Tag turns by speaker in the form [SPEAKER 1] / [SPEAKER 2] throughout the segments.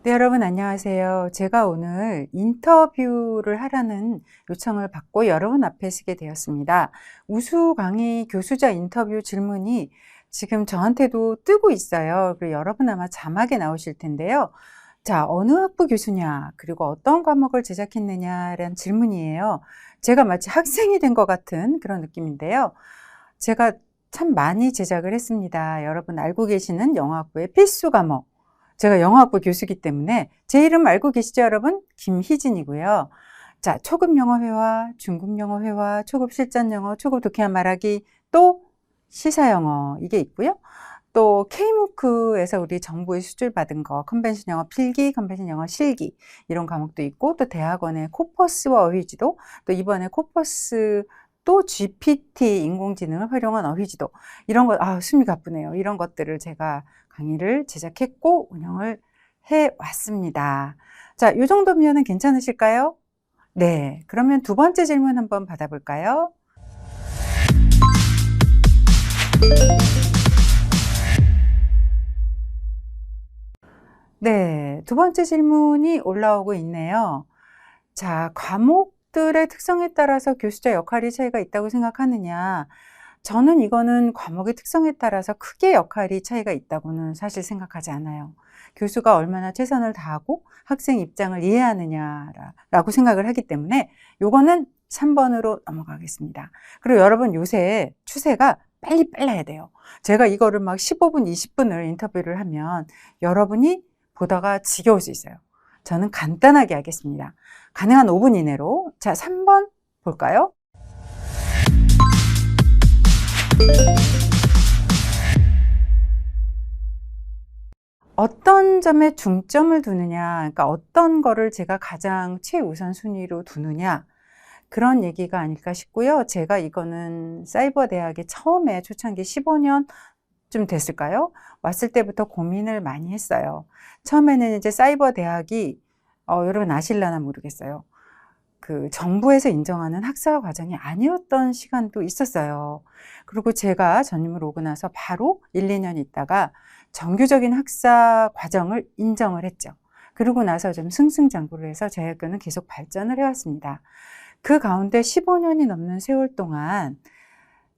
[SPEAKER 1] 네, 여러분 안녕하세요. 제가 오늘 인터뷰를 하라는 요청을 받고 여러분 앞에 서게 되었습니다. 우수 강의 교수자 인터뷰 질문이 지금 저한테도 뜨고 있어요. 그리고 여러분 아마 자막에 나오실 텐데요. 자, 어느 학부 교수냐, 그리고 어떤 과목을 제작했느냐라는 질문이에요. 제가 마치 학생이 된 것 같은 그런 느낌인데요. 제가 참 많이 제작을 했습니다. 여러분 알고 계시는 영어학부의 필수 과목. 제가 영어학부 교수이기 때문에 제 이름 알고 계시죠, 여러분? 김희진이고요. 자, 초급 영어 회화, 중급 영어 회화, 초급 실전 영어, 초급 독해와 말하기, 또 시사 영어 이게 있고요. 또 K무크에서 우리 정부의 수주를 받은 거, 컨벤션 영어 필기, 컨벤션 영어 실기 이런 과목도 있고, 또 대학원의 코퍼스와 어휘지도, 또 이번에 코퍼스 또 GPT 인공지능을 활용한 어휘지도 이런 거, 숨이 가쁘네요. 이런 것들을 제가 강의를 제작했고 운영을 해 왔습니다. 자, 이 정도면 괜찮으실까요? 네, 그러면 두 번째 질문 한번 받아볼까요? 네, 두 번째 질문이 올라오고 있네요. 자, 과목들의 특성에 따라서 교수자 역할이 차이가 있다고 생각하느냐? 저는 이거는 과목의 특성에 따라서 크게 역할이 차이가 있다고는 사실 생각하지 않아요. 교수가 얼마나 최선을 다하고 학생 입장을 이해하느냐라고 생각을 하기 때문에 요거는 3번으로 넘어가겠습니다. 그리고 여러분 요새 추세가 빨리 빨라야 돼요. 제가 이거를 막 15분, 20분을 인터뷰를 하면 여러분이 보다가 지겨울 수 있어요. 저는 간단하게 하겠습니다. 가능한 5분 이내로. 자, 3번 볼까요? 어떤 점에 중점을 두느냐, 그러니까 어떤 거를 제가 가장 최우선 순위로 두느냐, 그런 얘기가 아닐까 싶고요. 제가 이거는 사이버 대학에 처음에 초창기 15년쯤 됐을까요? 왔을 때부터 고민을 많이 했어요. 처음에는 이제 사이버 대학이 여러분 아실라나 모르겠어요. 그 정부에서 인정하는 학사 과정이 아니었던 시간도 있었어요. 그리고 제가 전임을 오고 나서 바로 1, 2년 있다가 정규적인 학사 과정을 인정을 했죠. 그러고 나서 좀 승승장구를 해서 저희 학교는 계속 발전을 해왔습니다. 그 가운데 15년이 넘는 세월 동안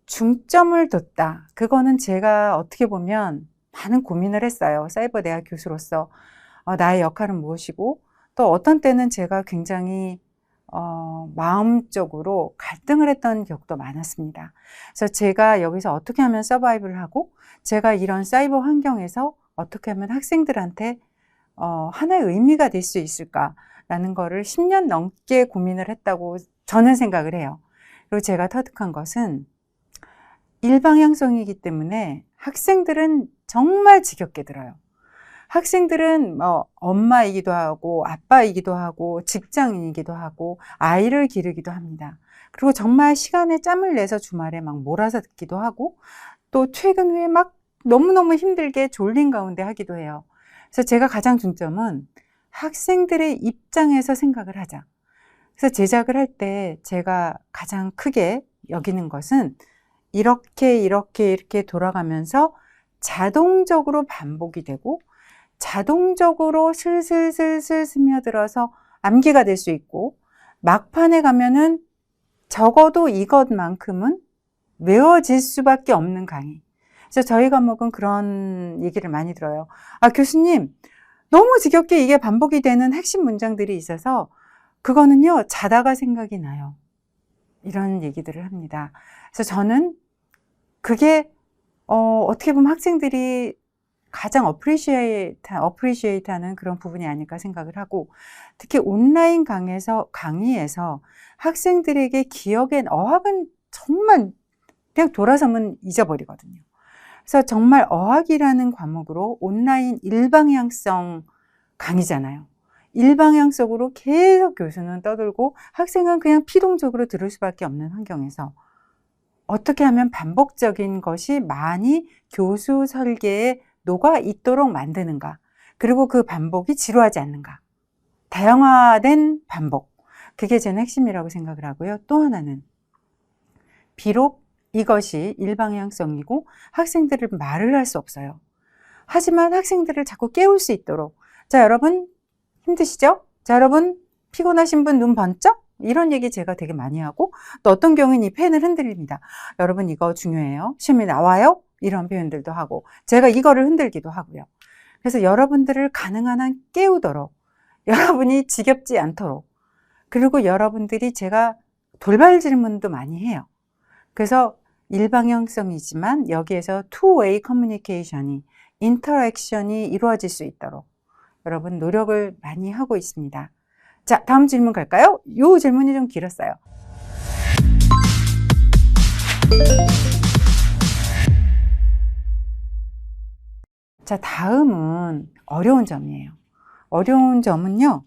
[SPEAKER 1] 중점을 뒀다. 그거는 제가 어떻게 보면 많은 고민을 했어요. 사이버 대학 교수로서 나의 역할은 무엇이고, 또 어떤 때는 제가 굉장히 마음적으로 갈등을 했던 기억도 많았습니다. 그래서 제가 여기서 어떻게 하면 서바이브를 하고, 제가 이런 사이버 환경에서 어떻게 하면 학생들한테 하나의 의미가 될 수 있을까라는 거를 10년 넘게 고민을 했다고 저는 생각을 해요. 그리고 제가 터득한 것은 일방향성이기 때문에 학생들은 정말 지겹게 들어요. 학생들은 엄마이기도 하고 아빠이기도 하고 직장인이기도 하고 아이를 기르기도 합니다. 그리고 정말 시간에 짬을 내서 주말에 막 몰아서 듣기도 하고, 또 퇴근 후에 막 너무너무 힘들게 졸린 가운데 하기도 해요. 그래서 제가 가장 중점은 학생들의 입장에서 생각을 하자. 그래서 제작을 할 때 제가 가장 크게 여기는 것은 이렇게 돌아가면서 자동적으로 반복이 되고 자동적으로 슬슬슬슬 스며들어서 암기가 될 수 있고, 막판에 가면은 적어도 이것만큼은 외워질 수밖에 없는 강의. 그래서 저희 과목은 그런 얘기를 많이 들어요. 교수님, 너무 지겹게 이게 반복이 되는 핵심 문장들이 있어서 그거는요, 자다가 생각이 나요. 이런 얘기들을 합니다. 그래서 저는 그게 어떻게 보면 학생들이 가장 어프리시에이트하는 그런 부분이 아닐까 생각을 하고, 특히 온라인 강의에서 학생들에게 기억엔 어학은 정말 그냥 돌아서면 잊어버리거든요. 그래서 정말 어학이라는 과목으로 온라인 일방향성 강의잖아요. 일방향성으로 계속 교수는 떠들고 학생은 그냥 피동적으로 들을 수밖에 없는 환경에서 어떻게 하면 반복적인 것이 많이 교수 설계에 녹아 있도록 만드는가, 그리고 그 반복이 지루하지 않는가, 다양화된 반복, 그게 저는 핵심이라고 생각을 하고요. 또 하나는 비록 이것이 일방향성이고 학생들은 말을 할 수 없어요. 하지만 학생들을 자꾸 깨울 수 있도록, 자, 여러분 힘드시죠? 자, 여러분 피곤하신 분 눈 번쩍? 이런 얘기 제가 되게 많이 하고, 또 어떤 경우는 이 펜을 흔들립니다. 여러분 이거 중요해요. 시험에 나와요? 이런 표현들도 하고, 제가 이거를 흔들기도 하고요. 그래서 여러분들을 가능한 한 깨우도록, 여러분이 지겹지 않도록, 그리고 여러분들이 제가 돌발 질문도 많이 해요. 그래서 일방향성이지만 여기에서 two-way 커뮤니케이션이, 인터랙션이 이루어질 수 있도록 여러분 노력을 많이 하고 있습니다. 자, 다음 질문 갈까요? 이 질문이 좀 길었어요. 자, 다음은 어려운 점이에요. 어려운 점은요,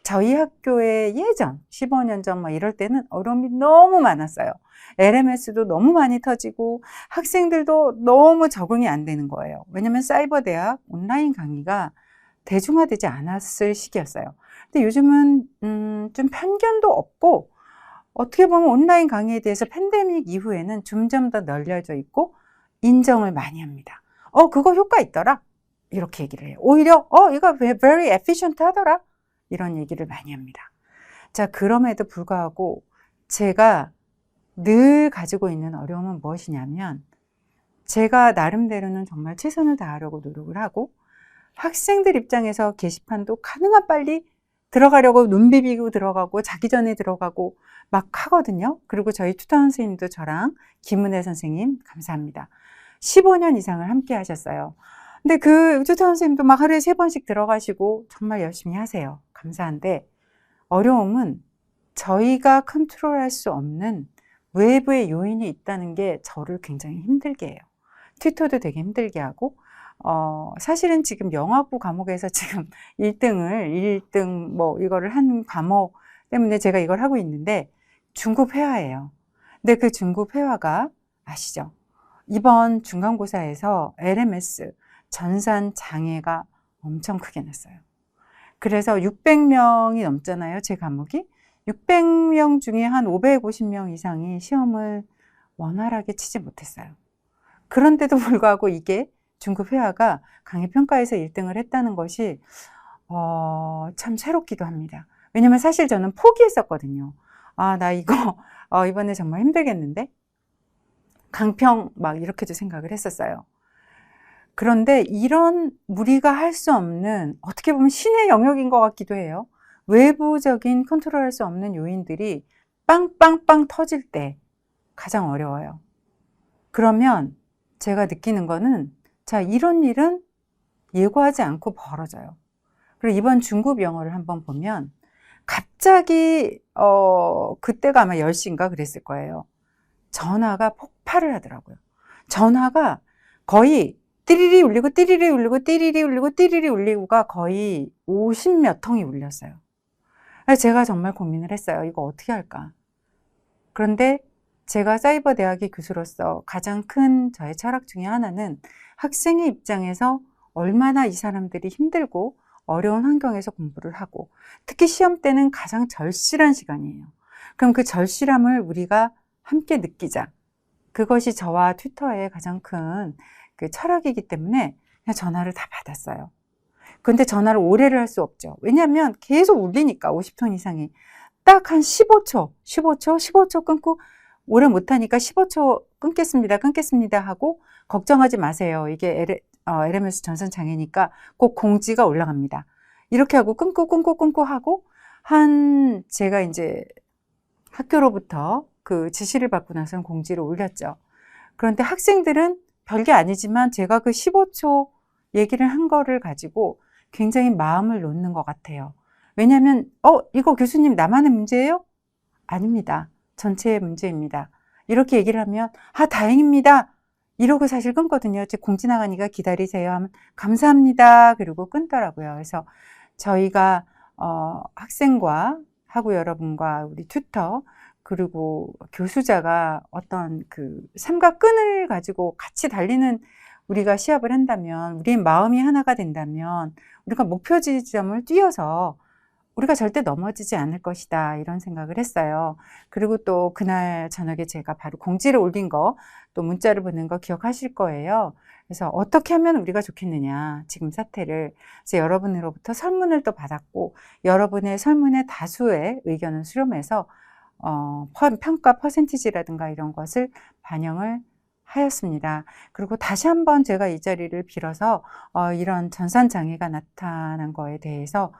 [SPEAKER 1] 저희 학교의 예전 15년 전 뭐 이럴 때는 어려움이 너무 많았어요. LMS도 너무 많이 터지고 학생들도 너무 적응이 안 되는 거예요. 왜냐면 사이버 대학 온라인 강의가 대중화되지 않았을 시기였어요. 근데 요즘은 좀 편견도 없고, 어떻게 보면 온라인 강의에 대해서 팬데믹 이후에는 점점 더 널려져 있고 인정을 많이 합니다. 그거 효과 있더라, 이렇게 얘기를 해요. 오히려 이거 very efficient 하더라, 이런 얘기를 많이 합니다. 자, 그럼에도 불구하고 제가 늘 가지고 있는 어려움은 무엇이냐면, 제가 나름대로는 정말 최선을 다하려고 노력을 하고, 학생들 입장에서 게시판도 가능한 빨리 들어가려고 눈 비비고 들어가고 자기 전에 들어가고 막 하거든요. 그리고 저희 튜터 선생님도 저랑 김은혜 선생님 감사합니다. 15년 이상을 함께 하셨어요. 근데 그 튜터 선생님도 막 하루에 3번씩 들어가시고 정말 열심히 하세요. 감사한데, 어려움은 저희가 컨트롤할 수 없는 외부의 요인이 있다는 게 저를 굉장히 힘들게 해요. 튜터도 되게 힘들게 하고, 사실은 지금 영어학부 과목에서 지금 1등 뭐 이거를 한 과목 때문에 제가 이걸 하고 있는데, 중급 회화예요. 근데 그 중급 회화가 아시죠? 이번 중간고사에서 LMS 전산 장애가 엄청 크게 났어요. 그래서 600명이 넘잖아요, 제 과목이. 600명 중에 한 550명 이상이 시험을 원활하게 치지 못했어요. 그런데도 불구하고 이게 중급 회화가 강의평가에서 1등을 했다는 것이 참 새롭기도 합니다. 왜냐면 사실 저는 포기했었거든요. 나 이거 이번에 정말 힘들겠는데? 강평 막 이렇게도 생각을 했었어요. 그런데 이런 우리가 할 수 없는, 어떻게 보면 신의 영역인 것 같기도 해요. 외부적인 컨트롤할 수 없는 요인들이 빵빵빵 터질 때 가장 어려워요. 그러면 제가 느끼는 거는, 자, 이런 일은 예고하지 않고 벌어져요. 그리고 이번 중급 영어를 한번 보면 갑자기 그때가 아마 10시인가 그랬을 거예요. 전화가 폭발을 하더라고요. 전화가 거의 띠리리 울리고 띠리리 울리고 띠리리 울리고 띠리리 울리고가 거의 50몇 통이 울렸어요. 그래서 제가 정말 고민을 했어요. 이거 어떻게 할까? 그런데 제가 사이버 대학의 교수로서 가장 큰 저의 철학 중에 하나는, 학생의 입장에서 얼마나 이 사람들이 힘들고 어려운 환경에서 공부를 하고, 특히 시험 때는 가장 절실한 시간이에요. 그럼 그 절실함을 우리가 함께 느끼자. 그것이 저와 튜터의 가장 큰 그 철학이기 때문에 그냥 전화를 다 받았어요. 근데 전화를 오래를 할 수 없죠. 왜냐하면 계속 울리니까 50톤 이상이. 딱 한 15초 끊고, 오래 못하니까 15초 끊겠습니다 하고, 걱정하지 마세요. 이게 LMS 전선 장애니까 꼭 공지가 올라갑니다. 이렇게 하고 끊고 하고, 제가 이제 학교로부터 그 지시를 받고 나서는 공지를 올렸죠. 그런데 학생들은 별게 아니지만 제가 그 15초 얘기를 한 거를 가지고 굉장히 마음을 놓는 것 같아요. 왜냐하면 이거 교수님 나만의 문제예요? 아닙니다. 전체의 문제입니다. 이렇게 얘기를 하면 다행입니다, 이러고 사실 끊거든요. 공지 나가니까 기다리세요 하면 감사합니다, 그리고 끊더라고요. 그래서 저희가 학생과 하고 여러분과 우리 튜터 그리고 교수자가 어떤 그 삼각끈을 가지고 같이 달리는, 우리가 시합을 한다면, 우리의 마음이 하나가 된다면, 우리가 목표 지점을 뛰어서 우리가 절대 넘어지지 않을 것이다 이런 생각을 했어요. 그리고 또 그날 저녁에 제가 바로 공지를 올린 거, 또 문자를 보낸 거 기억하실 거예요. 그래서 어떻게 하면 우리가 좋겠느냐, 지금 사태를. 그래서 여러분으로부터 설문을 또 받았고, 여러분의 설문의 다수의 의견을 수렴해서 평가 퍼센티지라든가 이런 것을 반영을 하였습니다. 그리고 다시 한번 제가 이 자리를 빌어서 이런 전산장애가 나타난 거에 대해서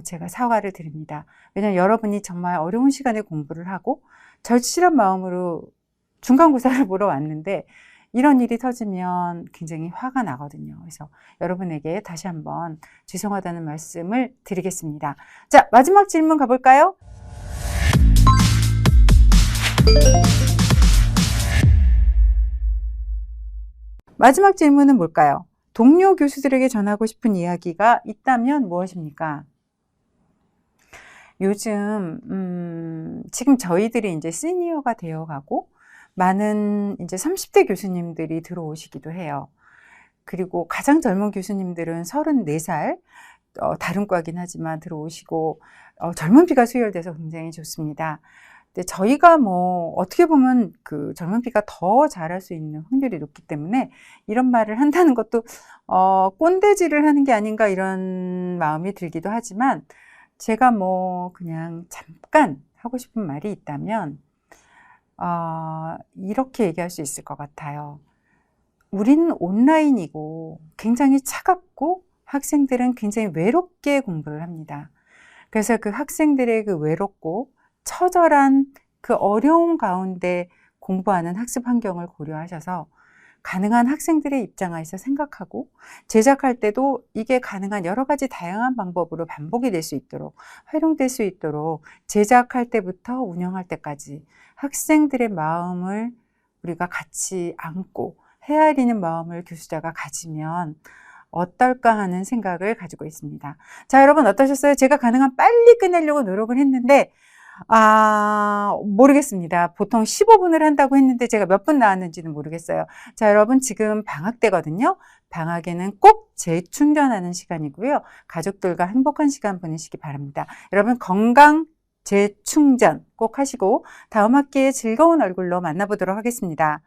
[SPEAKER 1] 제가 사과를 드립니다. 왜냐하면 여러분이 정말 어려운 시간에 공부를 하고 절실한 마음으로 중간고사를 보러 왔는데 이런 일이 터지면 굉장히 화가 나거든요. 그래서 여러분에게 다시 한번 죄송하다는 말씀을 드리겠습니다. 자, 마지막 질문 가볼까요? 마지막 질문은 뭘까요? 동료 교수들에게 전하고 싶은 이야기가 있다면 무엇입니까? 요즘 지금 저희들이 이제 시니어가 되어가고 많은 이제 30대 교수님들이 들어오시기도 해요. 그리고 가장 젊은 교수님들은 34살, 다른 과긴 하지만 들어오시고 젊은 피가 수혈돼서 굉장히 좋습니다. 근데 저희가 뭐 어떻게 보면 그 젊은 피가 더 잘할 수 있는 확률이 높기 때문에 이런 말을 한다는 것도 꼰대질을 하는 게 아닌가 이런 마음이 들기도 하지만, 제가 뭐 그냥 잠깐 하고 싶은 말이 있다면 이렇게 얘기할 수 있을 것 같아요. 우리는 온라인이고 굉장히 차갑고 학생들은 굉장히 외롭게 공부를 합니다. 그래서 그 학생들의 그 외롭고 처절한 그 어려운 가운데 공부하는 학습 환경을 고려하셔서 가능한 학생들의 입장에서 생각하고 제작할 때도 이게 가능한 여러 가지 다양한 방법으로 반복이 될 수 있도록, 활용될 수 있도록 제작할 때부터 운영할 때까지 학생들의 마음을 우리가 같이 안고 헤아리는 마음을 교수자가 가지면 어떨까 하는 생각을 가지고 있습니다. 자, 여러분 어떠셨어요? 제가 가능한 빨리 끝내려고 노력을 했는데 모르겠습니다. 보통 15분을 한다고 했는데 제가 몇 분 나왔는지는 모르겠어요. 자, 여러분 지금 방학 때거든요. 방학에는 꼭 재충전하는 시간이고요. 가족들과 행복한 시간 보내시기 바랍니다. 여러분 건강 재충전 꼭 하시고 다음 학기에 즐거운 얼굴로 만나보도록 하겠습니다.